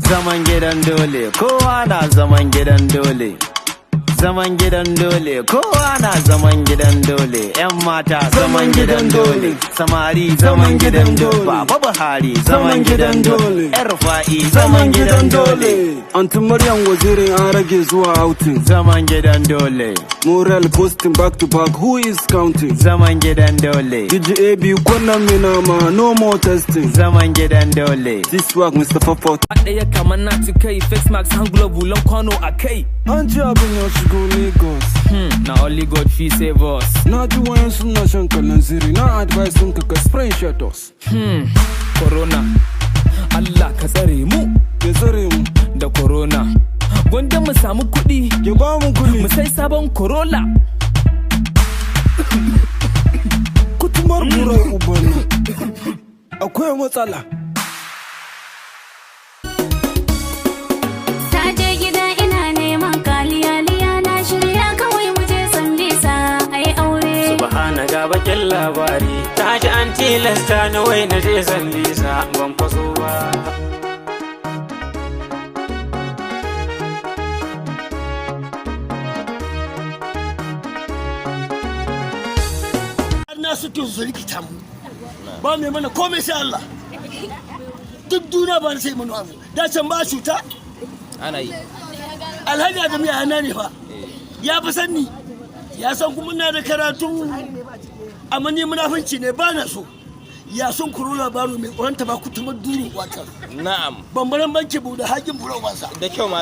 Zaman gidan dole, kowa na zaman gidan dole. Zaman gidan dole, kowa na zaman gidan dole. Yan mata zaman gidan dole, samari zaman gidan dole. Baba Buhari zaman gidan dole, Yar Rufa'i zaman gidan dole. Antin Maryam Waziri an rage zuwa outing. Zaman gidan dole. Morel posting back to back, who is counting? Zaman gidan dole. DJ AB kwanan minama, no more testing. Zaman gidan dole. This work Mr. Fafot. Ɗaya kamar na ci kai, face mask, hand glove, hulan kwano a kai. An ci abin ya shigo Lagos. Na only God fi save us. Na ji wayan suna shan kallon siri, na advice sun ka spray shutters. Corona, Allah ka tsare mu Ya tsare mu, da corona. Gwanda mu samu kuɗi, ya ba mu kuɗi. mu sai sabon Corolla. Kutumar burai ubana, akwai matsala. Saje gida ina neman kaliyaliya na shirya kawai mu je Sambisa ai aure. Subhana ga bakin labari, ta ji an tilasta ni wai na je Sambisa ban faso ba. Na suke su rikita mu ba mai mana komai sai Allah duk duniya ba na sai manu abu da can ba cuta Ana yi. alhaji Adamu ya hana ne fa ya fi sanni ya san kuma na da karatun amma ni munafunci ne ba na so ya sun kuro labaru mai ƙoranta ba ku tumar duru wata Na'am, bambaran banki buɗe hakin bulo wasa da kyau malam.